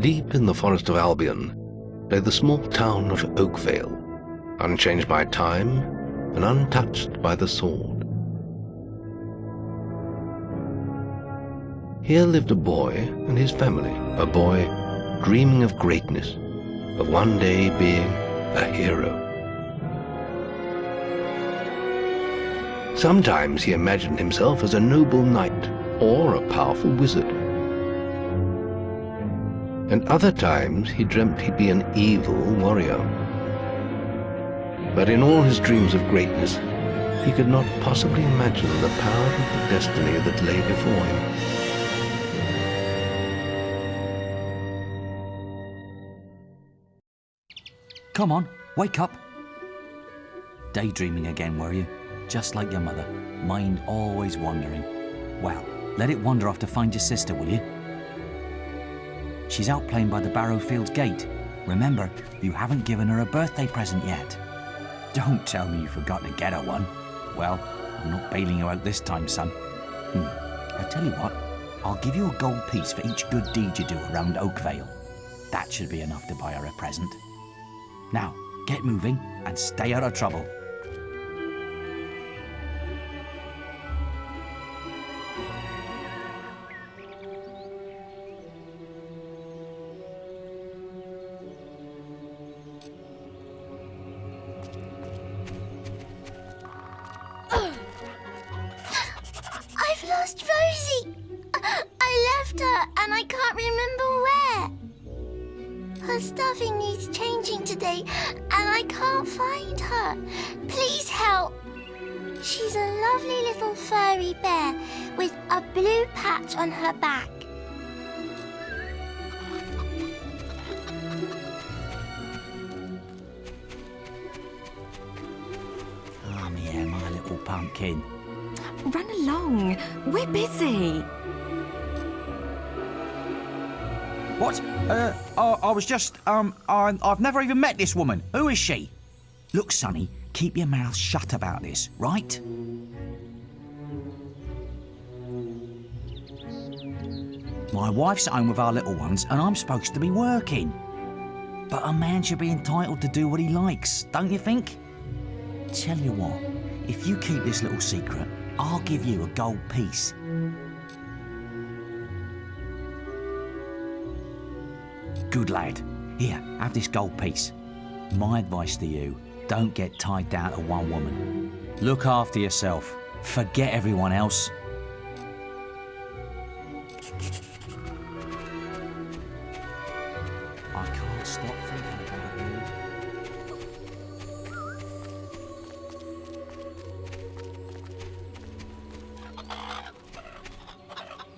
Deep in the forest of Albion lay the small town of Oakvale, unchanged by time and untouched by the sword. Here lived a boy and his family, a boy dreaming of greatness, of one day being a hero. Sometimes he imagined himself as a noble knight or a powerful wizard. And other times he dreamt he'd be an evil warrior. But in all his dreams of greatness, he could not possibly imagine the power of the destiny that lay before him. Come on, wake up. Daydreaming again, were you? Just like your mother, mind always wandering. Well, let it wander off to find your sister, will you? She's out playing by the Barrowfields gate. Remember, you haven't given her a birthday present yet. Don't tell me you forgot to get her one. Well, I'm not bailing you out this time, son. I tell you what, I'll give you a gold piece for each good deed you do around Oakvale. That should be enough to buy her a present. Now, get moving and stay out of trouble. I've lost Rosie. I left her and I can't remember where. Her stuffing needs changing today, and I can't find her. Please help. She's a lovely little furry bear with a blue patch on her back. Come here, my little pumpkin. Run along. We're busy. What? I was just, I've never even met this woman. Who is she? Look, Sonny, keep your mouth shut about this, right? My wife's at home with our little ones, and I'm supposed to be working. But a man should be entitled to do what he likes, don't you think? Tell you what, if you keep this little secret, I'll give you a gold piece. Good lad. Here, have this gold piece. My advice to you, don't get tied down to one woman. Look after yourself. Forget everyone else. I can't stop thinking about you.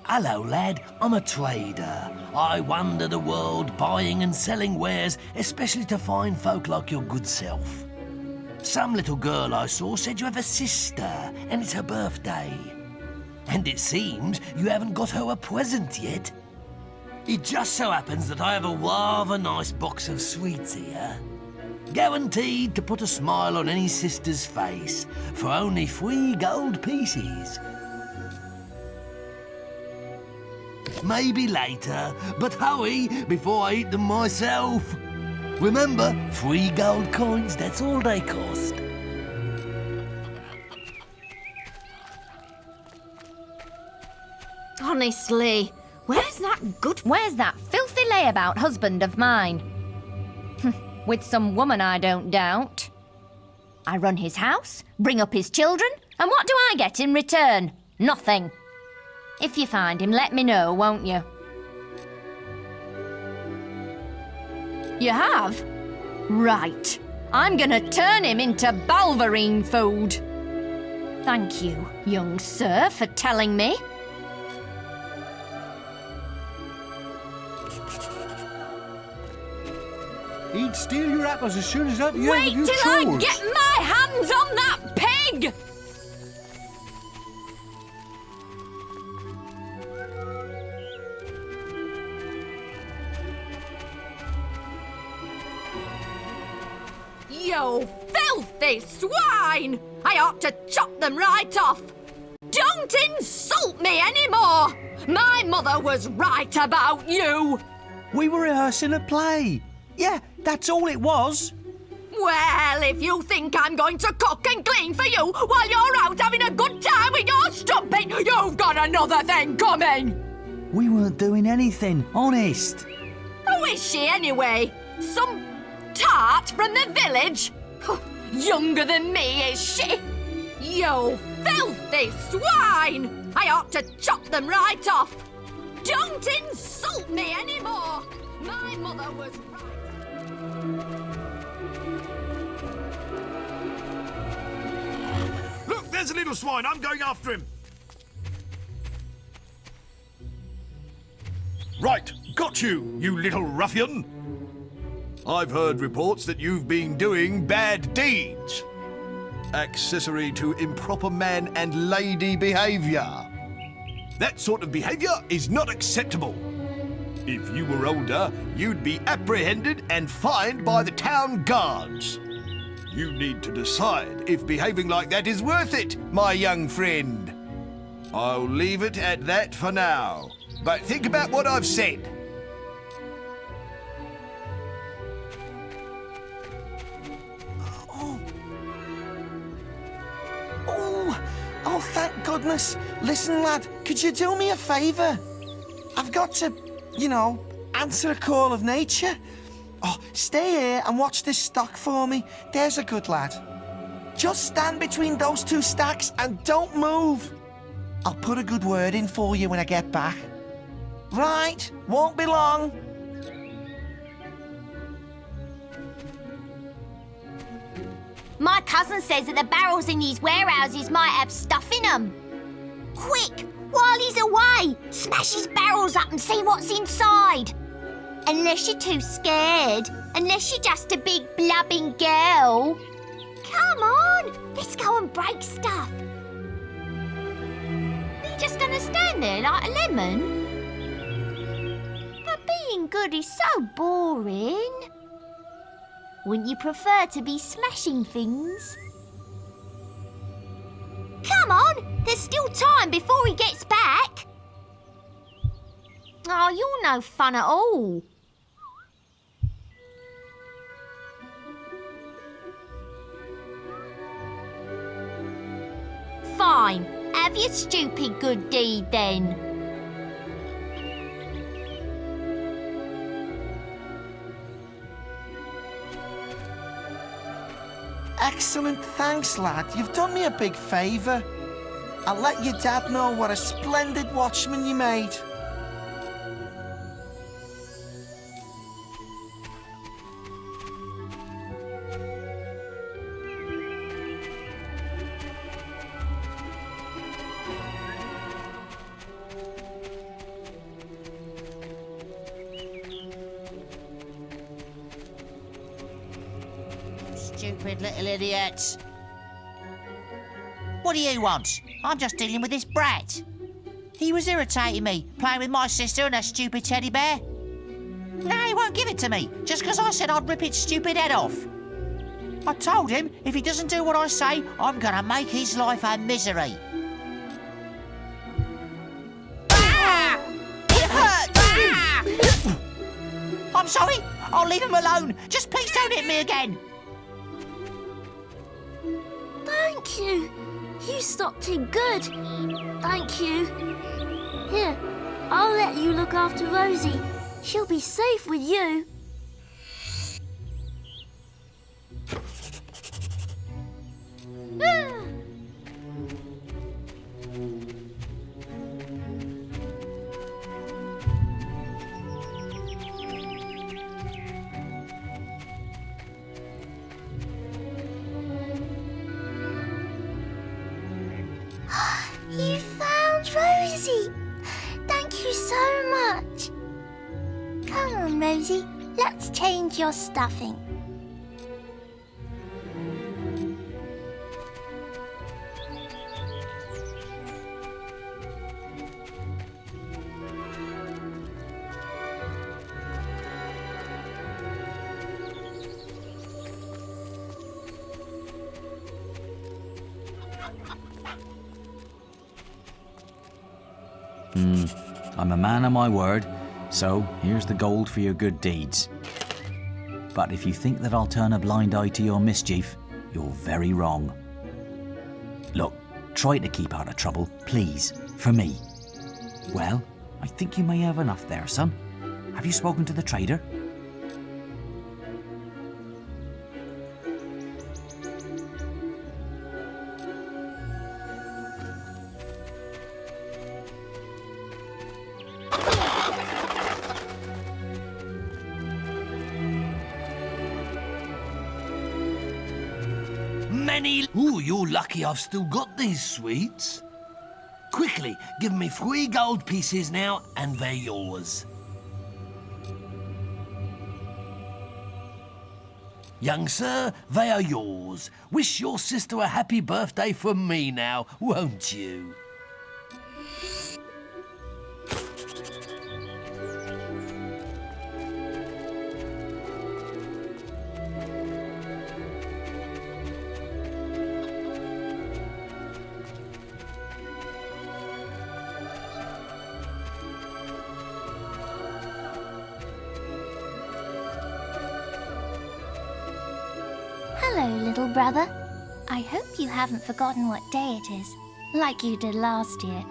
Hello, lad. I'm a trader. I wander the world buying and selling wares, especially to fine folk like your good self. Some little girl I saw said you have a sister, and it's her birthday. And it seems you haven't got her a present yet. It just so happens that I have a rather nice box of sweets here. Guaranteed to put a smile on any sister's face for only 3 gold pieces. Maybe later, but hurry before I eat them myself. Remember, 3 gold coins, that's all they cost. Honestly, where's that filthy layabout husband of mine? With some woman, I don't doubt. I run his house, bring up his children, and what do I get in return? Nothing. If you find him, let me know, won't you? You have? Right. I'm gonna turn him into balverine food. Thank you, young sir, for telling me. He'd steal your apples as soon as that you Wait till I get my hands on that pig! You filthy swine! I ought to chop them right off! Don't insult me anymore! My mother was right about you! We were rehearsing a play. Yeah, that's all it was. Well, if you think I'm going to cook and clean for you while you're out having a good time with your strumpet, you've got another thing coming. We weren't doing anything, honest. Who is she anyway? Some tart from the village? Younger than me, is she? You filthy swine! I ought to chop them right off. Don't insult me anymore. My mother was right. Look, there's a little swine. I'm going after him. Right, got you, you little ruffian. I've heard reports that you've been doing bad deeds. Accessory to improper man and lady behaviour. That sort of behaviour is not acceptable. If you were older, you'd be apprehended and fined by the town guards. You need to decide if behaving like that is worth it, my young friend. I'll leave it at that for now. But think about what I've said. Oh, thank goodness. Listen, lad, could you do me a favour? I've got to, answer a call of nature. Oh, stay here and watch this stock for me. There's a good lad. Just stand between those two stacks and don't move. I'll put a good word in for you when I get back. Right, won't be long. My cousin says that the barrels in these warehouses might have stuff in them. Quick, while he's away, smash his barrels up and see what's inside. Unless you're too scared, unless you're just a big blubbing girl. Come on, let's go and break stuff. Are you just gonna stand there like a lemon? But being good is so boring. Wouldn't you prefer to be smashing things? Come on, there's still time before he gets back. Oh, you're no fun at all. Fine, have your stupid good deed then. Excellent, thanks, lad. You've done me a big favour. I'll let your dad know what a splendid watchman you made. Stupid little idiots. What do you want? I'm just dealing with this brat. He was irritating me, playing with my sister and her stupid teddy bear. Now he won't give it to me, just because I said I'd rip its stupid head off. I told him if he doesn't do what I say, I'm going to make his life a misery. Ah! It hurts! Ah! I'm sorry, I'll leave him alone. Just please don't hit me again. Thank you. You stopped him good. Thank you. Here, I'll let you look after Rosie. She'll be safe with you. Ah. You found Rosie! Thank you so much! Come on, Rosie, let's change your stuffing. I'm a man of my word, So, here's the gold for your good deeds. But if you think that I'll turn a blind eye to your mischief, you're very wrong. Look, try to keep out of trouble, please, for me. Well, I think you may have enough there, son. Have you spoken to the trader? Ooh, you're lucky I've still got these sweets. Quickly, give me 3 gold pieces now, and they're yours. Young sir, they are yours. Wish your sister a happy birthday from me now, won't you? Hello, little brother. I hope you haven't forgotten what day it is, like you did last year.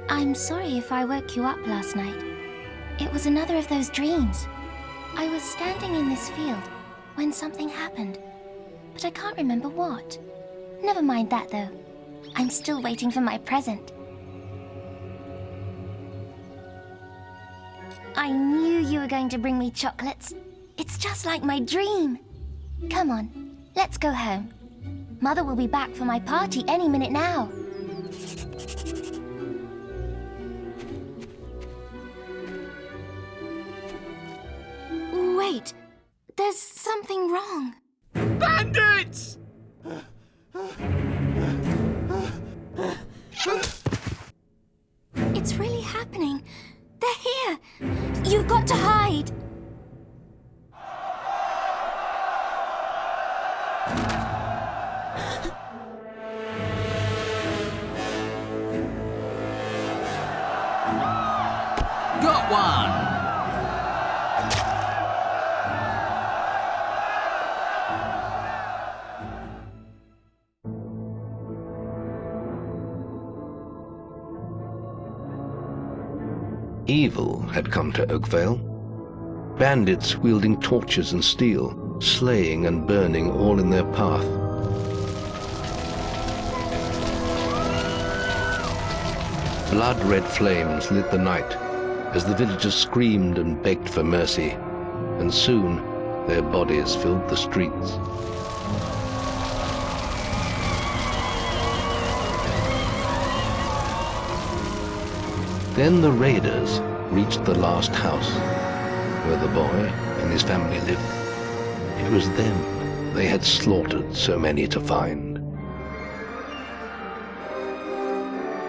I'm sorry if I woke you up last night. It was another of those dreams. I was standing in this field when something happened, but I can't remember what. Never mind that, though. I'm still waiting for my present. I knew you were going to bring me chocolates. It's just like my dream. Come on. Let's go home. Mother will be back for my party any minute now. Wait, there's something wrong. Bandits! It's really happening. They're here. You've got to hide. Got one! Evil had come to Oakvale. Bandits wielding torches and steel, slaying and burning all in their path. Blood-red flames lit the night as the villagers screamed and begged for mercy, and soon their bodies filled the streets. Then the raiders reached the last house, where the boy and his family lived. It was them they had slaughtered so many to find.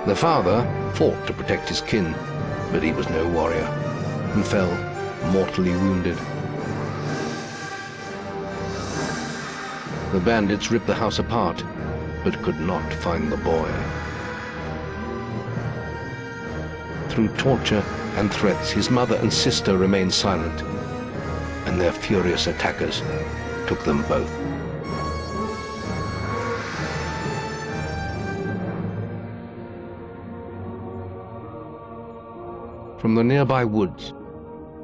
The father fought to protect his kin, but he was no warrior, and fell mortally wounded. The bandits ripped the house apart, but could not find the boy. Through torture and threats, his mother and sister remained silent, and their furious attackers took them both. From the nearby woods,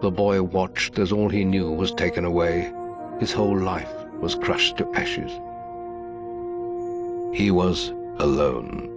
the boy watched as all he knew was taken away. His whole life was crushed to ashes. He was alone.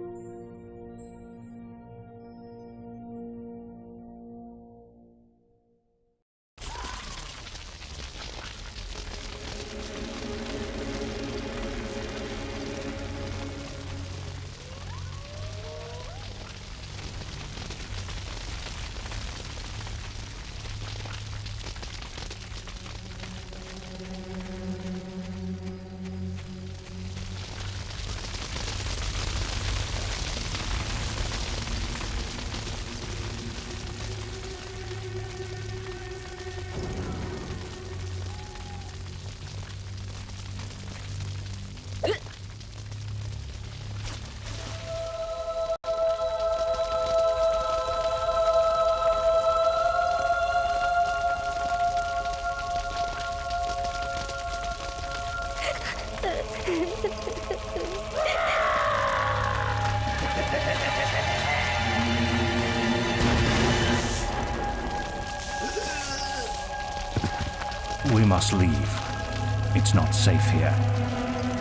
We must leave. It's not safe here.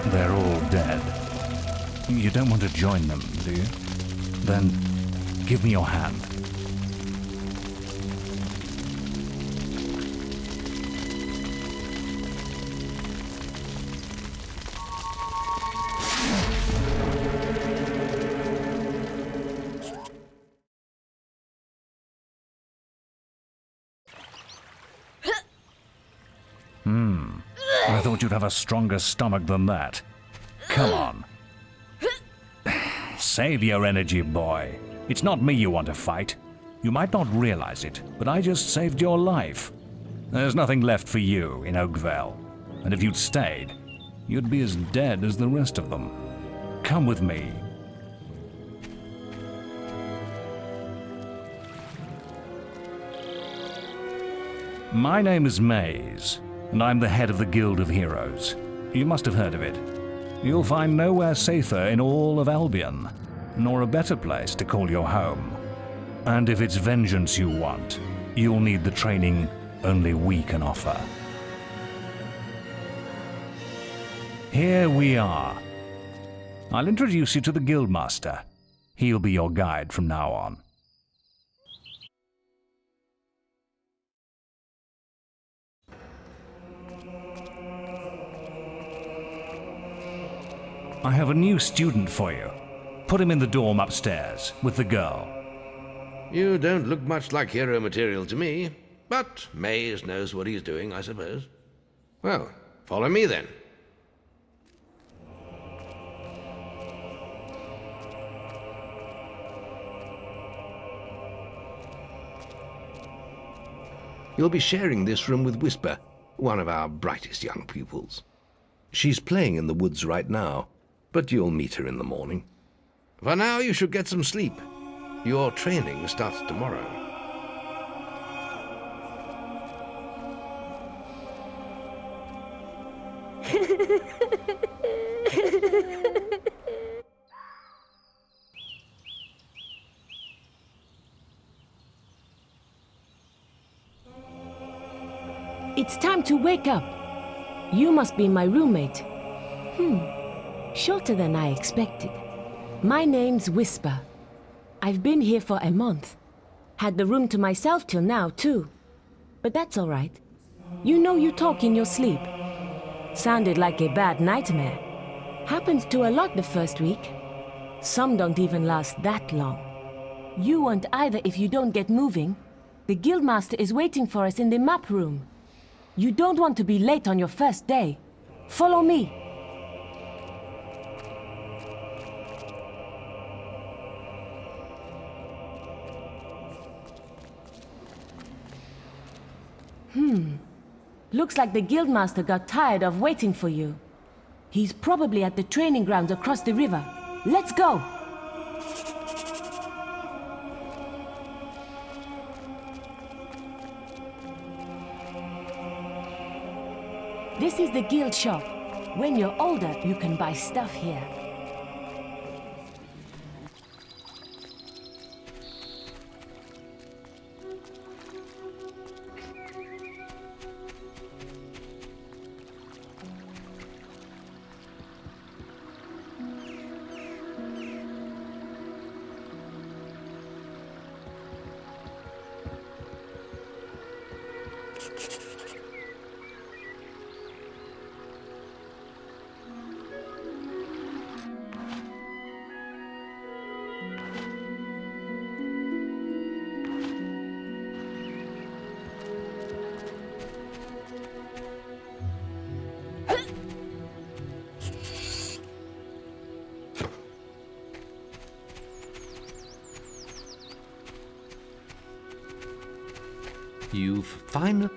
They're all dead. You don't want to join them, do you? Then give me your hand. I thought you'd have a stronger stomach than that. Come on. Save your energy, boy. It's not me you want to fight. You might not realize it, but I just saved your life. There's nothing left for you in Oakvale. And if you'd stayed, you'd be as dead as the rest of them. Come with me. My name is Maze, and I'm the head of the Guild of Heroes. You must have heard of it. You'll find nowhere safer in all of Albion, nor a better place to call your home. And if it's vengeance you want, you'll need the training only we can offer. Here we are. I'll introduce you to the Guildmaster. He'll be your guide from now on. I have a new student for you. Put him in the dorm upstairs, with the girl. You don't look much like hero material to me, but Maze knows what he's doing, I suppose. Well, follow me then. You'll be sharing this room with Whisper, one of our brightest young pupils. She's playing in the woods right now, but you'll meet her in the morning. For now, you should get some sleep. Your training starts tomorrow. It's time to wake up. You must be my roommate. Shorter than I expected. My name's Whisper. I've been here for a month. Had the room to myself till now, too. But that's all right. You know you talk in your sleep. Sounded like a bad nightmare. Happens to a lot the first week. Some don't even last that long. You won't either if you don't get moving. The Guildmaster is waiting for us in the map room. You don't want to be late on your first day. Follow me. Looks like the Guildmaster got tired of waiting for you. He's probably at the training grounds across the river. Let's go! This is the guild shop. When you're older, you can buy stuff here. You've finally...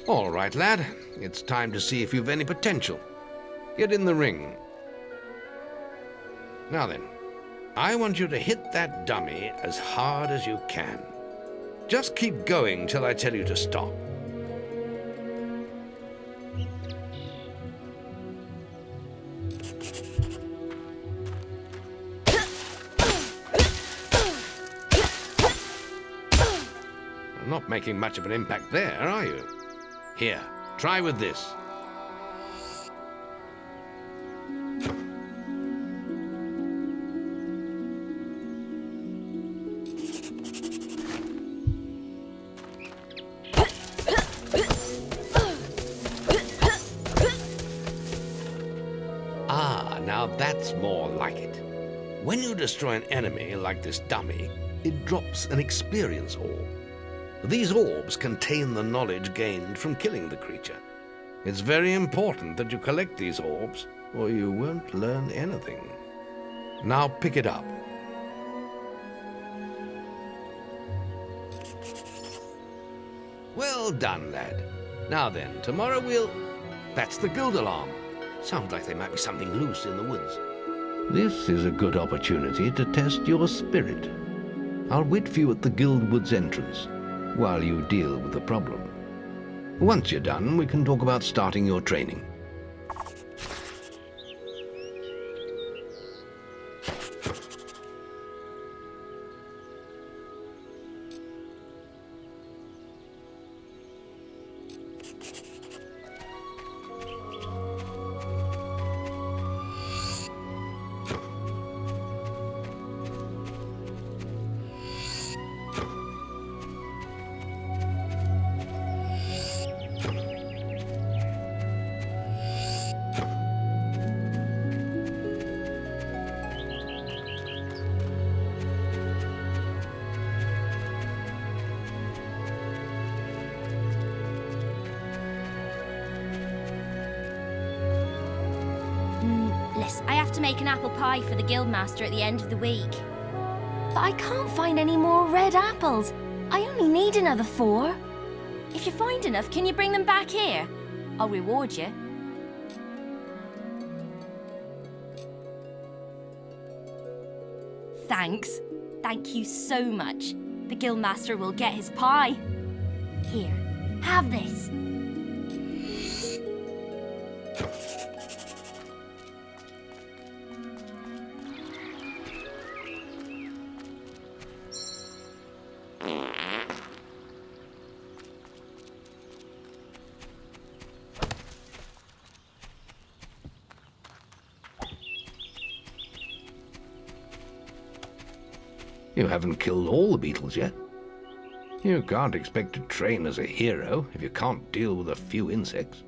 All right, lad. It's time to see if you've any potential. Get in the ring. Now then, I want you to hit that dummy as hard as you can. Just keep going till I tell you to stop. not making much of an impact there, are you? Here, try with this. Ah, now that's more like it. When you destroy an enemy like this dummy, it drops an experience orb. These orbs contain the knowledge gained from killing the creature. It's very important that you collect these orbs, or you won't learn anything. Now pick it up. Well done, lad. Now then, tomorrow we'll... That's the guild alarm. Sounds like there might be something loose in the woods. This is a good opportunity to test your spirit. I'll wait for you at the guild woods entrance while you deal with the problem. Once you're done, we can talk about starting your training. I have to make an apple pie for the guildmaster at the end of the week. But I can't find any more red apples. I only need another 4. If you find enough, can you bring them back here? I'll reward you. Thanks. Thank you so much. The guildmaster will get his pie. Here, have this. You haven't killed all the beetles yet. You can't expect to train as a hero if you can't deal with a few insects.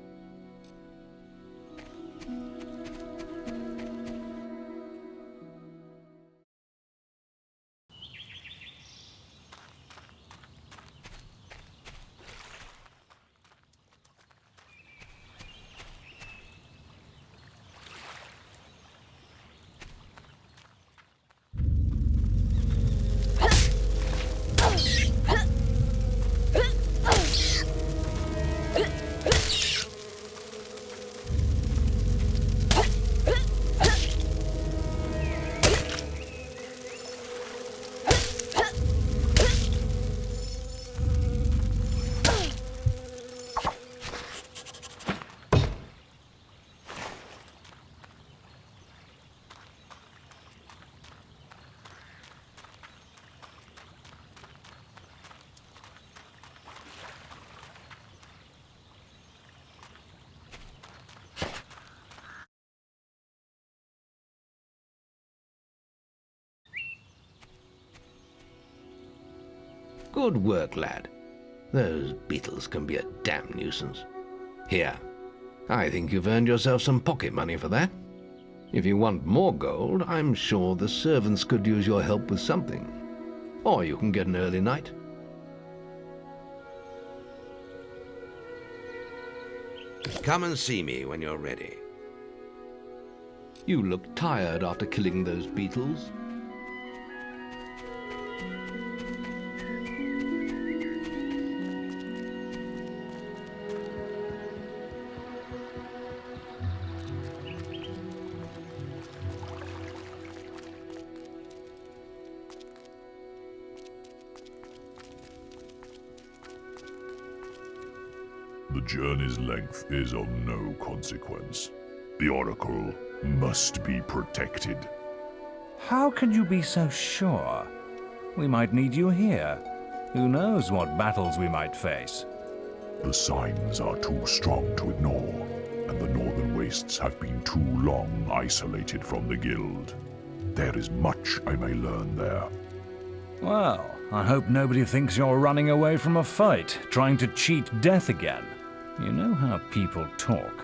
Good work, lad. Those beetles can be a damn nuisance. Here, I think you've earned yourself some pocket money for that. If you want more gold, I'm sure the servants could use your help with something. Or you can get an early night. Come and see me when you're ready. You look tired after killing those beetles. The journey's length is of no consequence. The Oracle must be protected. How can you be so sure? We might need you here. Who knows what battles we might face? The signs are too strong to ignore, and the Northern Wastes have been too long isolated from the Guild. There is much I may learn there. Well, I hope nobody thinks you're running away from a fight, trying to cheat death again. You know how people talk.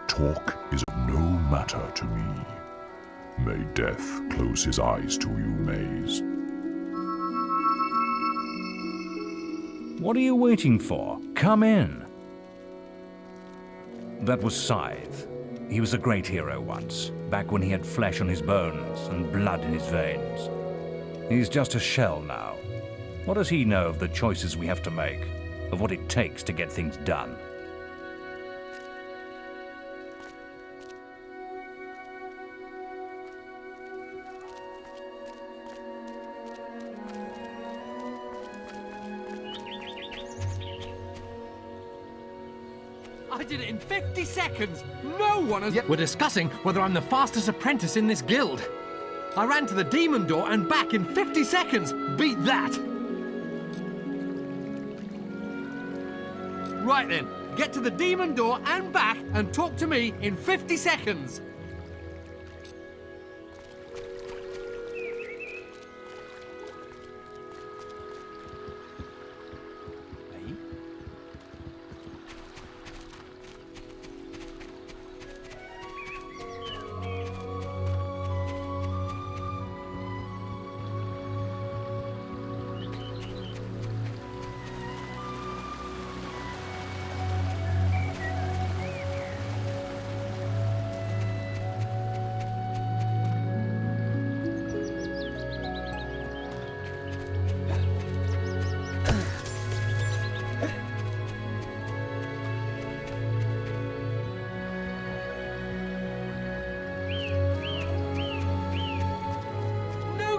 Talk is of no matter to me. May death close his eyes to you, Maze. What are you waiting for? Come in. That was Scythe. He was a great hero once, back when he had flesh on his bones and blood in his veins. He's just a shell now. What does he know of the choices we have to make, of what it takes to get things done? I did it in 50 seconds! No one has... We're discussing whether I'm the fastest apprentice in this guild. I ran to the demon door and back in 50 seconds! Beat that! Right then, get to the demon door and back and talk to me in 50 seconds!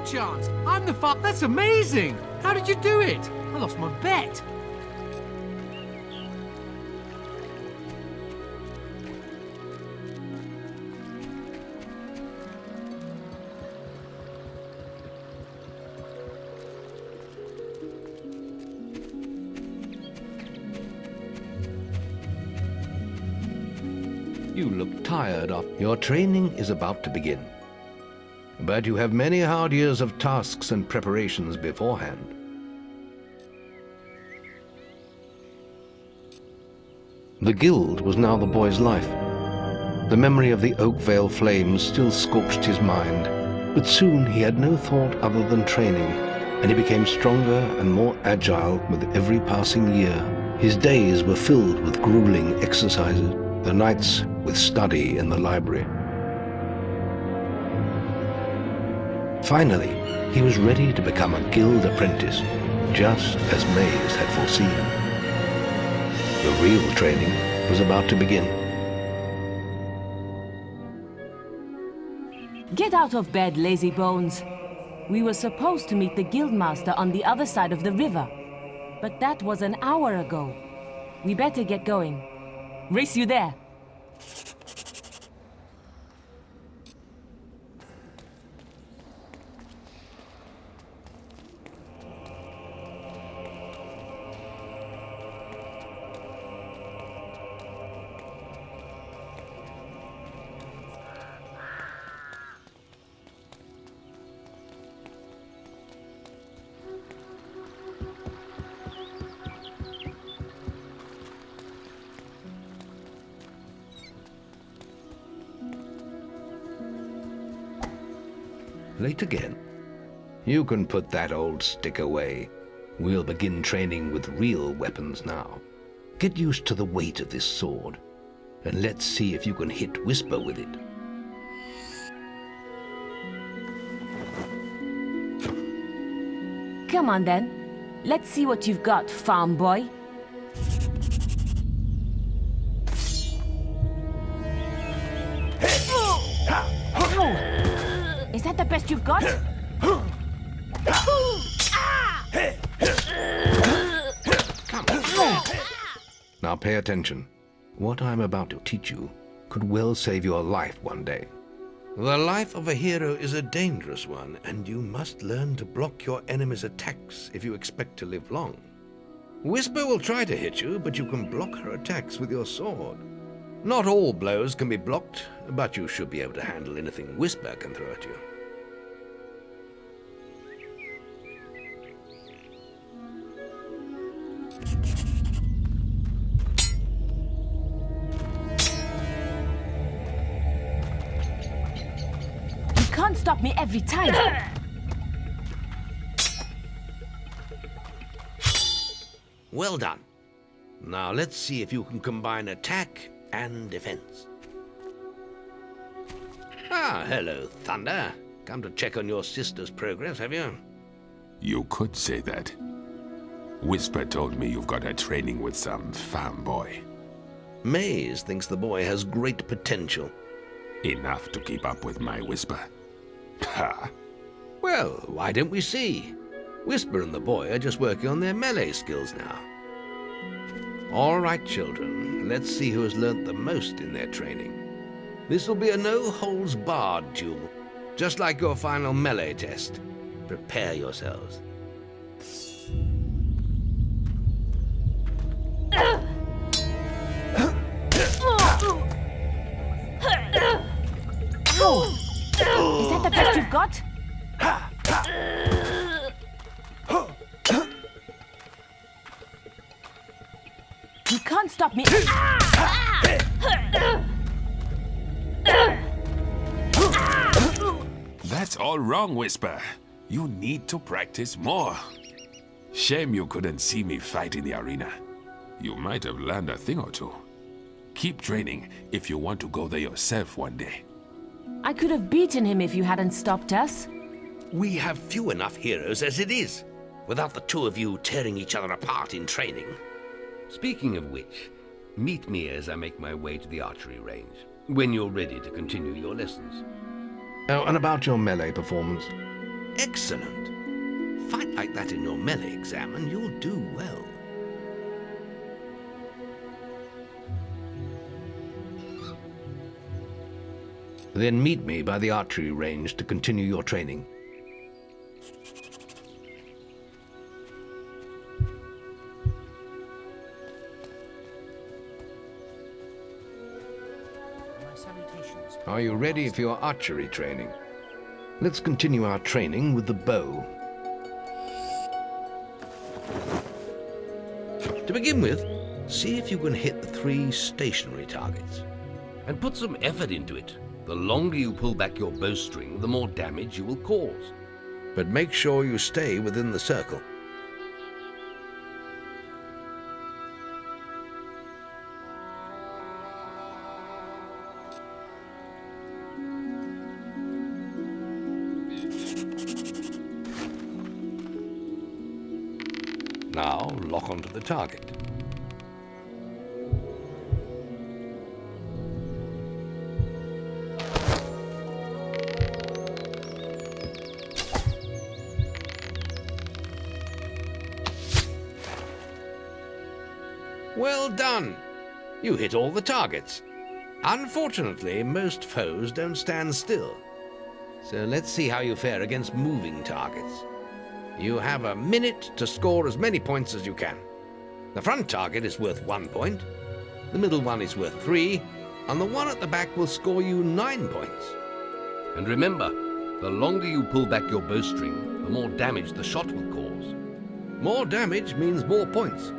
Chance. I'm the fuck. That's amazing. How did you do it? I lost my bet. You look tired of your training is about to begin. But you have many hard years of tasks and preparations beforehand. The guild was now the boy's life. The memory of the Oakvale flames still scorched his mind, but soon he had no thought other than training, and he became stronger and more agile with every passing year. His days were filled with grueling exercises, the nights with study in the library. Finally, he was ready to become a guild apprentice, just as Maze had foreseen. The real training was about to begin. Get out of bed, lazy bones. We were supposed to meet the guildmaster on the other side of the river, but that was an hour ago. We better get going. Race you there. Late again. You can put that old stick away. We'll begin training with real weapons now. Get used to the weight of this sword, and let's see if you can hit Whisper with it. Come on then. Let's see what you've got, farm boy. Is that the best you've got? Come on. Now pay attention. What I'm about to teach you could well save your life one day. The life of a hero is a dangerous one, and you must learn to block your enemy's attacks if you expect to live long. Whisper will try to hit you, but you can block her attacks with your sword. Not all blows can be blocked, but you should be able to handle anything Whisper can throw at you. You can't stop me every time. Well done. Now let's see if you can combine attack and defense. Ah, hello, Thunder. Come to check on your sister's progress, have you? You could say that. Whisper told me you've got her training with some farm boy. Maze thinks the boy has great potential. Enough to keep up with my Whisper. Ha! Well, why don't we see? Whisper and the boy are just working on their melee skills now. All right, children, let's see who has learnt the most in their training. This will be a no-holds-barred duel, just like your final melee test. Prepare yourselves. Is that the best you've got? You can't stop me. That's all wrong, Whisper. You need to practice more. Shame you couldn't see me fight in the arena. You might have learned a thing or two. Keep training if you want to go there yourself one day. I could have beaten him if you hadn't stopped us. We have few enough heroes as it is, without the two of you tearing each other apart in training. Speaking of which, meet me as I make my way to the archery range, when you're ready to continue your lessons. Oh, and about your melee performance? Excellent. Fight like that in your melee exam and you'll do well. Then meet me by the archery range to continue your training. Are you ready for your archery training? Let's continue our training with the bow. To begin with, see if you can hit the 3 stationary targets. And put some effort into it. The longer you pull back your bowstring, the more damage you will cause. But make sure you stay within the circle. Now, lock onto the target. Well done! You hit all the targets. Unfortunately, most foes don't stand still. So let's see how you fare against moving targets. You have a minute to score as many points as you can. The front target is worth 1 point, the middle one is worth 3, and the one at the back will score you 9 points. And remember, the longer you pull back your bowstring, the more damage the shot will cause. More damage means more points,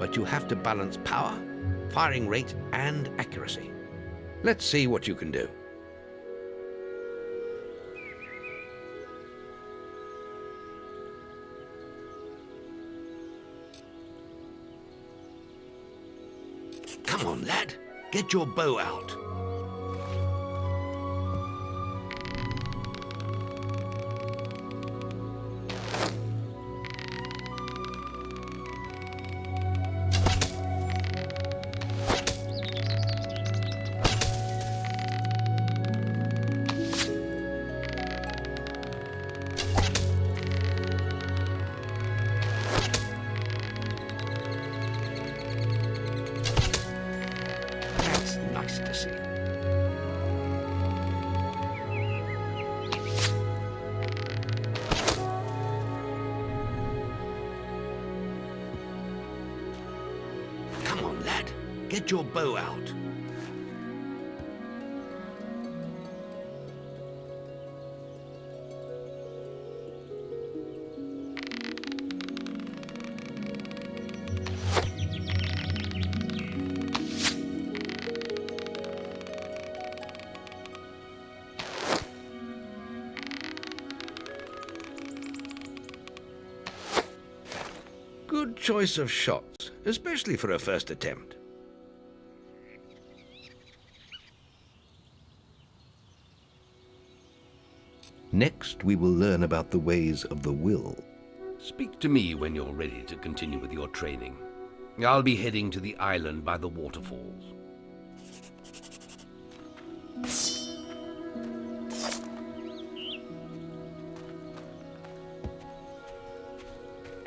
but you have to balance power, firing rate, and accuracy. Let's see what you can do. Come on, lad. Get your bow out. Nice to see. Get your bow out. Good choice of shots, especially for a first attempt. Next, we will learn about the ways of the will. Speak to me when you're ready to continue with your training. I'll be heading to the island by the waterfalls.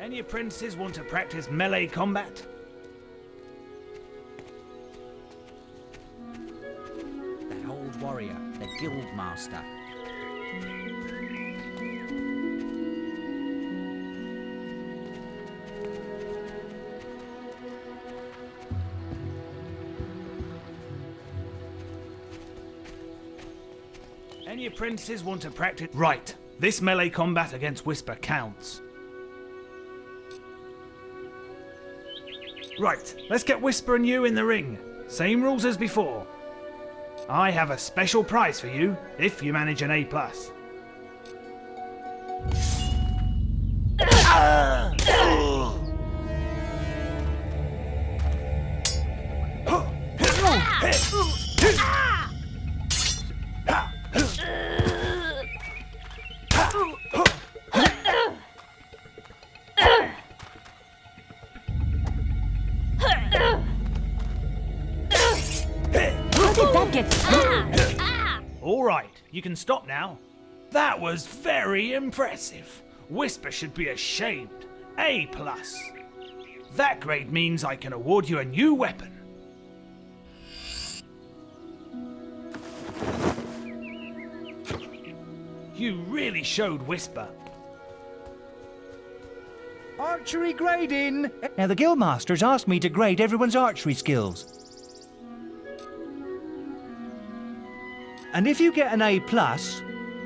Any apprentices want to practice melee combat? That old warrior, the guild master. Any apprentices want to practice? Right. This melee combat against Whisper counts. Right, let's get Whisper and you in the ring. Same rules as before. I have a special prize for you if you manage an A+. All right, you can stop now. That was very impressive. Whisper should be ashamed. A+. That grade means I can award you a new weapon. You really showed Whisper. Archery Grading! Now, the Guildmaster's asked me to grade everyone's archery skills. And if you get an A+,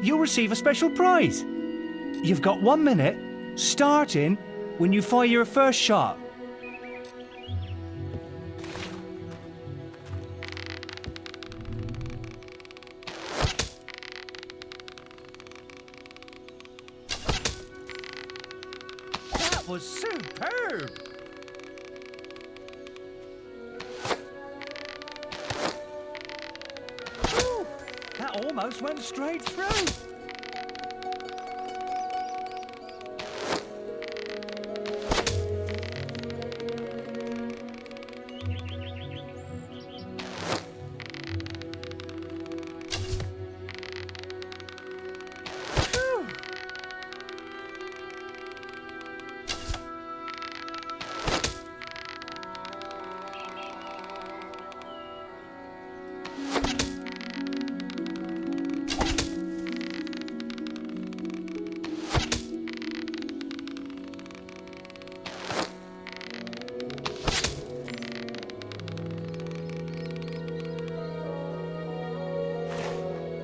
you'll receive a special prize. You've got 1 minute, starting when you fire your first shot. That was superb! That almost went straight through.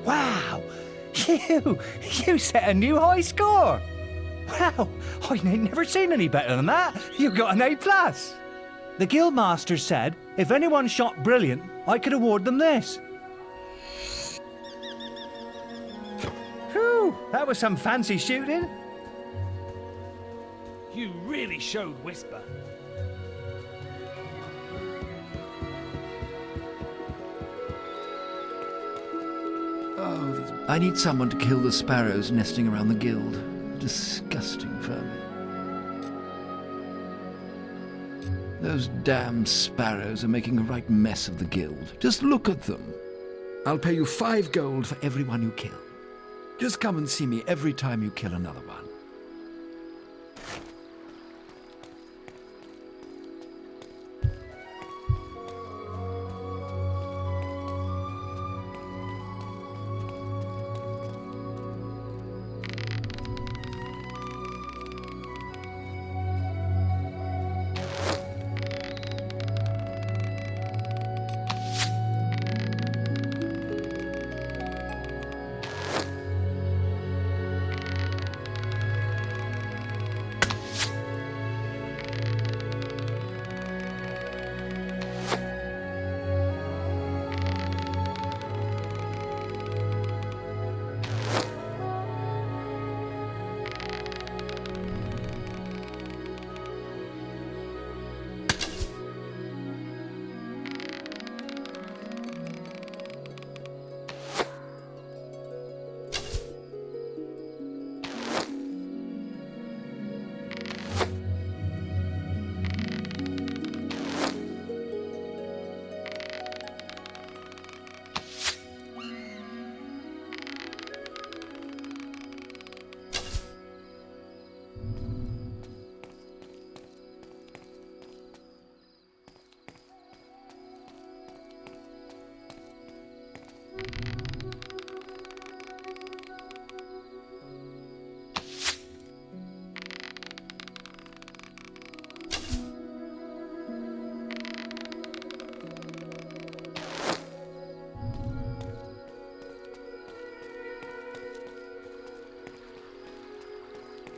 Wow! You set a new high score! Wow! I ain't never seen any better than that! You got an A+! The Guildmaster said if anyone shot brilliant, I could award them this. Whew! That was some fancy shooting. You really showed Whisper. I need someone to kill the sparrows nesting around the guild. Disgusting vermin. Those damn sparrows are making a right mess of the guild. Just look at them. I'll pay you 5 gold for every one you kill. Just come and see me every time you kill another one.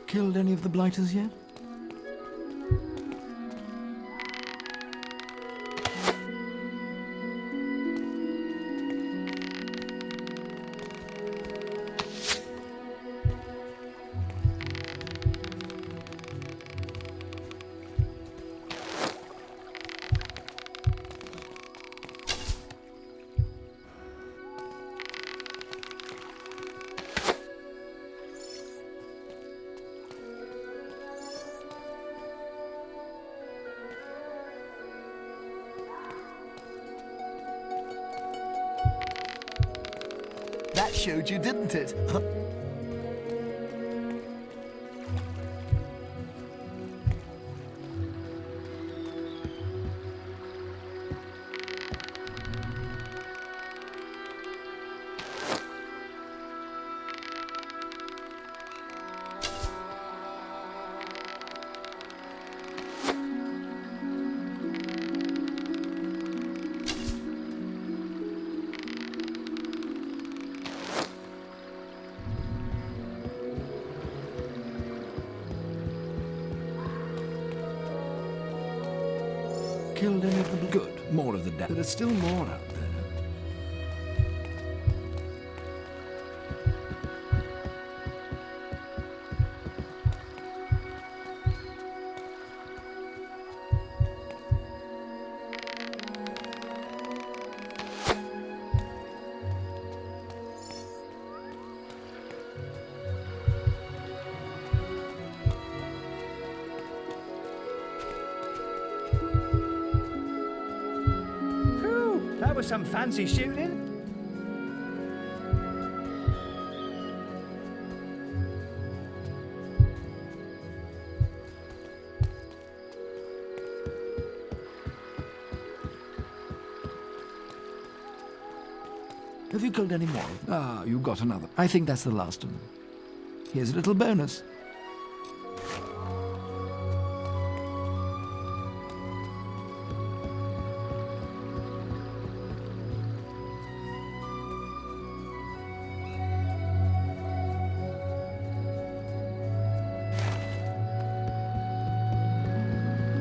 Killed any of the blighters yet? That showed you, didn't it? Killed any of them? Good. More of the damn. There's still more out there. That was some fancy shooting. Have you killed any more? Ah, you got another. I think that's the last of them. Here's a little bonus.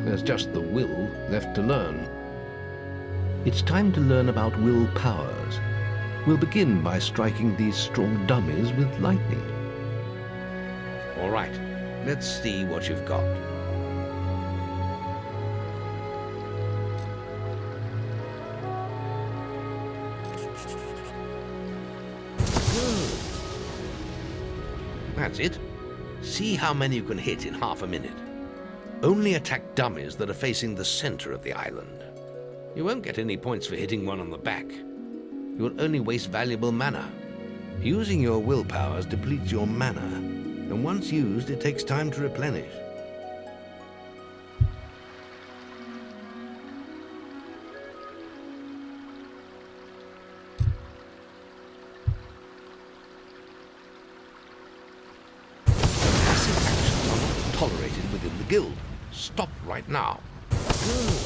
There's just the will left to learn. It's time to learn about will powers. We'll begin by striking these straw dummies with lightning. All right, let's see what you've got. Good. That's it. See how many you can hit in half a minute. Only attack dummies that are facing the center of the island. You won't get any points for hitting one on the back. You will only waste valuable mana. Using your willpowers depletes your mana, and once used, it takes time to replenish. Passive actions are not tolerated within the guild. Stop right now. Good.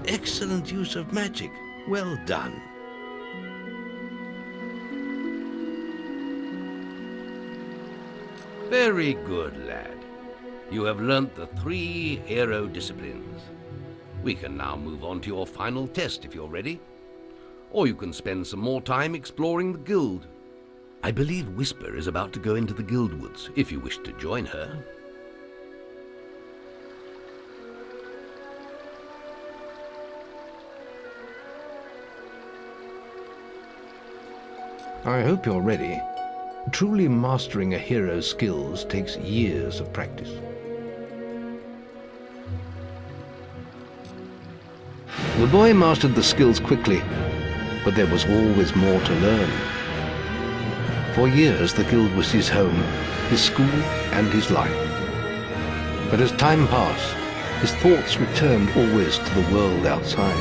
Excellent use of magic. Well done. Very good, lad. You have learnt the 3 hero disciplines. We can now move on to your final test if you're ready. Or you can spend some more time exploring the guild. I believe Whisper is about to go into the guild woods, if you wish to join her. I hope you're ready. Truly mastering a hero's skills takes years of practice. The boy mastered the skills quickly, but there was always more to learn. For years, the guild was his home, his school, and his life. But as time passed, His thoughts returned always to the world outside,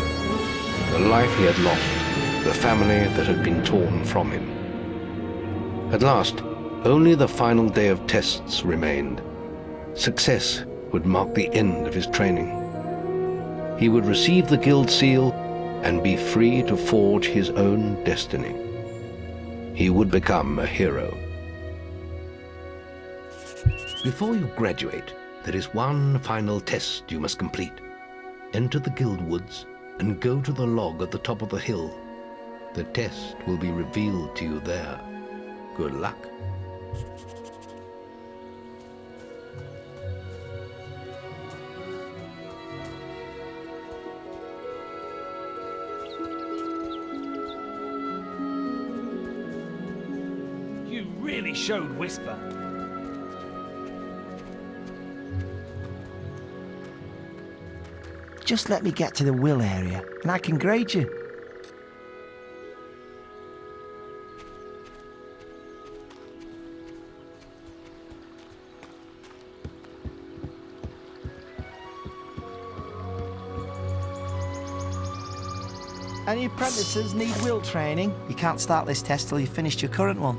the life he had lost, the family that had been torn from him. At last, only the final day of tests remained. Success would mark the end of his training. He would receive the Guild Seal and be free to forge his own destiny. He would become a hero. Before you graduate, there is one final test you must complete. Enter the Guild Woods and go to the log at the top of the hill. The test will be revealed to you there. Good luck. You really showed Whisper. Just let me get to the will area, and I can grade you. Any apprentices need will training? You can't start this test till you've finished your current one.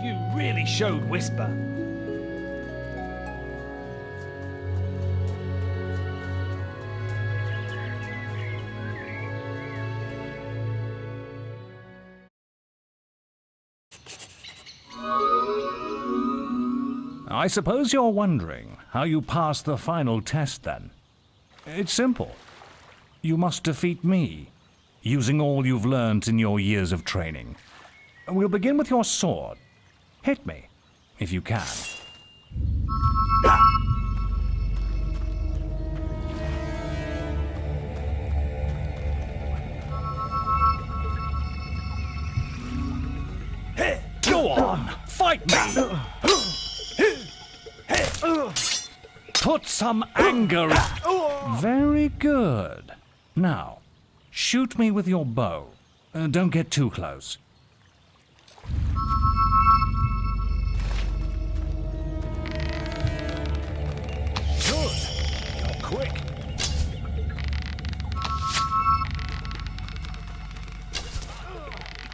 You really showed Whisper. I suppose you're wondering how you pass the final test then. It's simple. You must defeat me, using all you've learnt in your years of training. We'll begin with your sword. Hit me, if you can. Go on, fight me! Put some anger in. Very good. Now, shoot me with your bow. Don't get too close. Good. You're quick.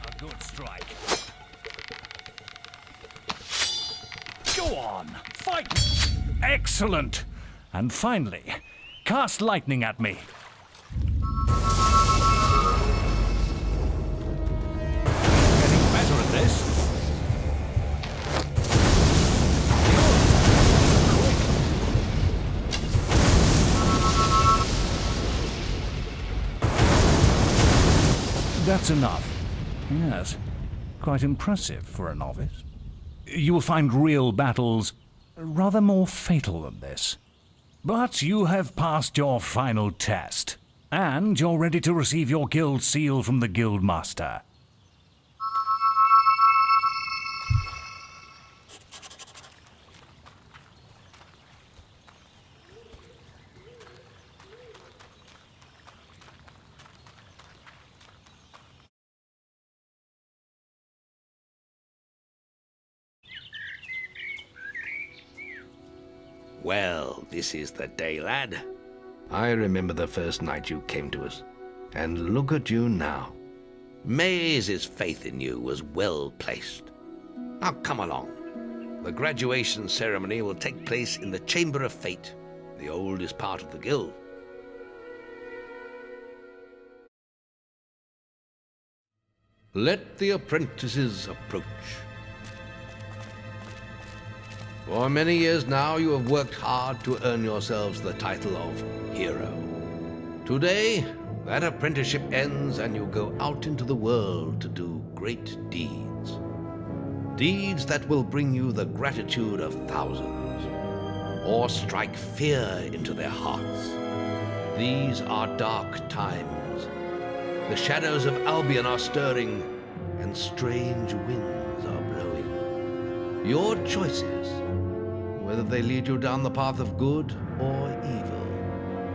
A good strike. Go on, fight me! Excellent! And finally, cast lightning at me. Getting better at this. That's enough. Yes, quite impressive for a novice. You will find real battles rather more fatal than this. But you have passed your final test, and you're ready to receive your guild seal from the guild master. Well, this is the day, lad. I remember the first night you came to us. And look at you now. Maze's faith in you was well placed. Now come along. The graduation ceremony will take place in the Chamber of Fate, the oldest part of the guild. Let the apprentices approach. For many years now you have worked hard to earn yourselves the title of hero. Today, that apprenticeship ends and you go out into the world to do great deeds. Deeds that will bring you the gratitude of thousands, or strike fear into their hearts. These are dark times. The shadows of Albion are stirring, and strange winds are blowing. Your choices, whether they lead you down the path of good or evil,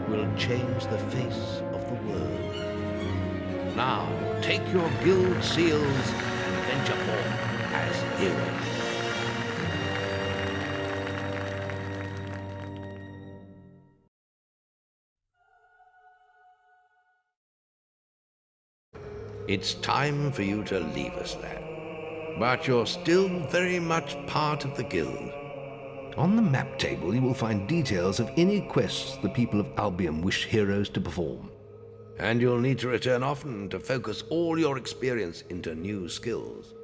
will change the face of the world. Now, take your guild seals and venture forth as heroes. It's time for you to leave us, lad. But you're still very much part of the guild. On the map table, you will find details of any quests the people of Albion wish heroes to perform. And you'll need to return often to focus all your experience into new skills.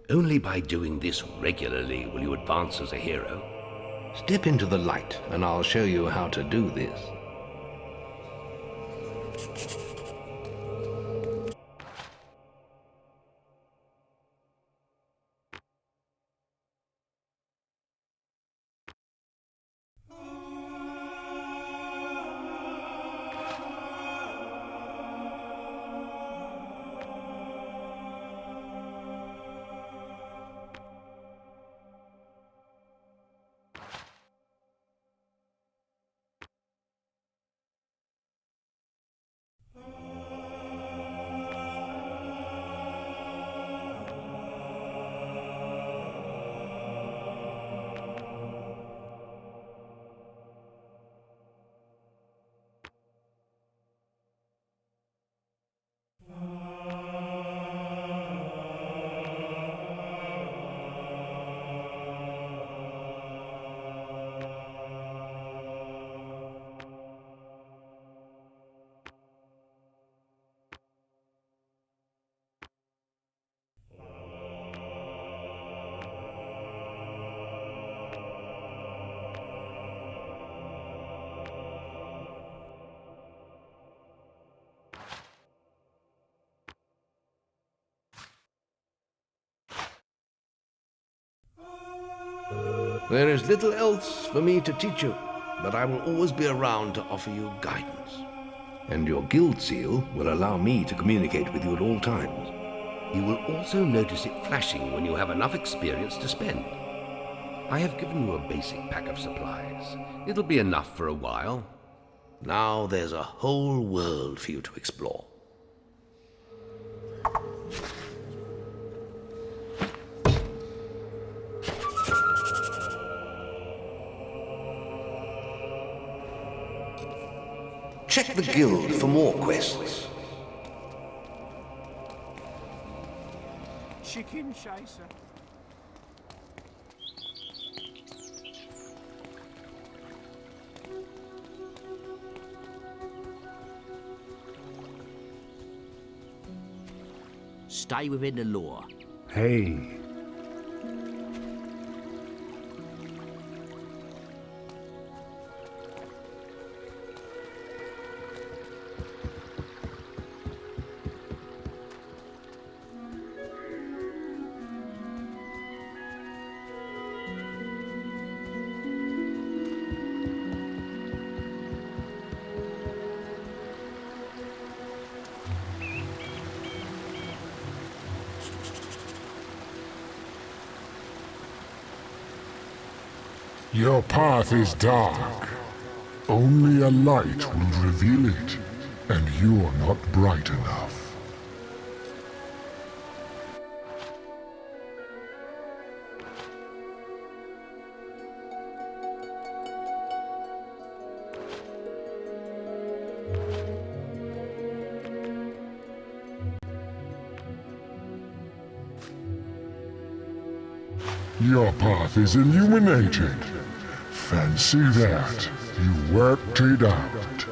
Only by doing this regularly will you advance as a hero. Step into the light, and I'll show you how to do this. There is little else for me to teach you, but I will always be around to offer you guidance. And your guild seal will allow me to communicate with you at all times. You will also notice it flashing when you have enough experience to spend. I have given you a basic pack of supplies. It'll be enough for a while. Now there's a whole world for you to explore. Check the guild for more quests. Chicken chaser. Stay within the law. Hey. Your path is dark. Only a light will reveal it, and you're not bright enough. Your path is illuminated. Fancy that. You worked it out.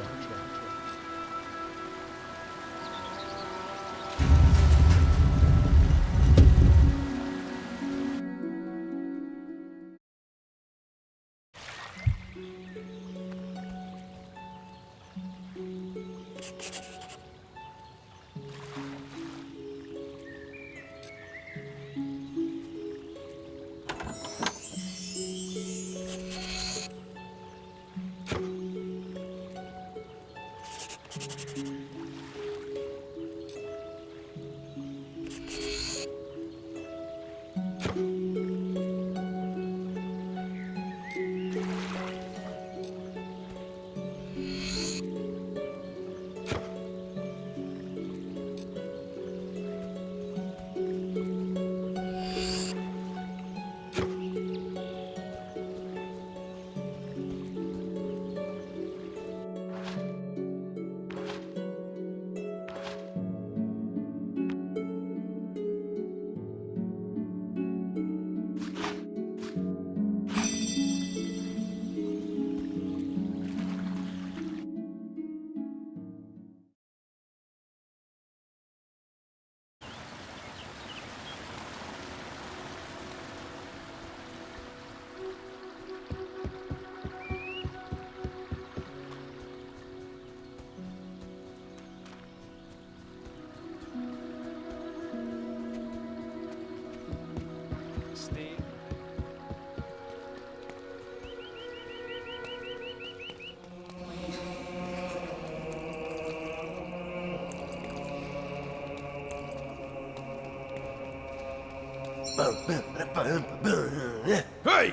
Hey!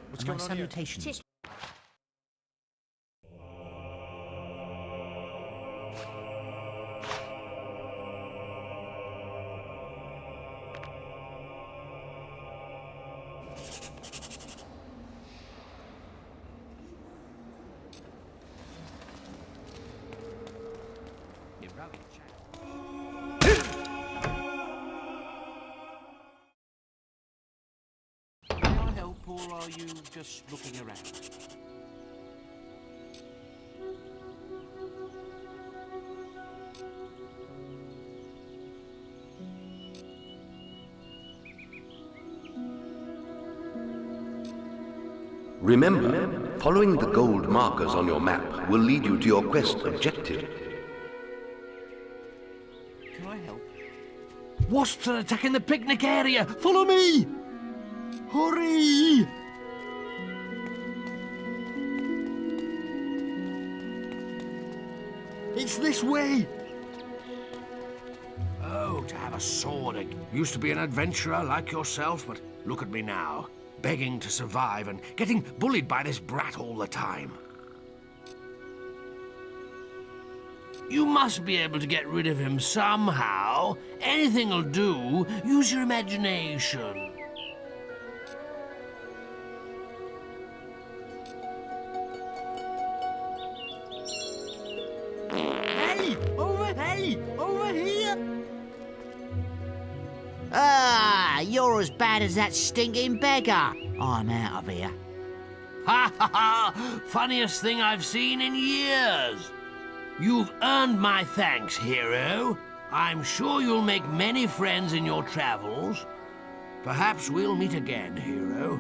What's going on salutations. Here? Or are you just looking around? Remember, following the gold markers on your map will lead you to your quest objective. Can I help? Wasps are attacking the picnic area! Follow me! Hurry! It's this way! Oh, to have a sword. I used to be an adventurer like yourself, but look at me now. Begging to survive and getting bullied by this brat all the time. You must be able to get rid of him somehow. Anything'll do. Use your imagination. Hey, over here! Ah, you're as bad as that stinking beggar. I'm out of here. Ha ha ha! Funniest thing I've seen in years. You've earned my thanks, hero. I'm sure you'll make many friends in your travels. Perhaps we'll meet again, hero.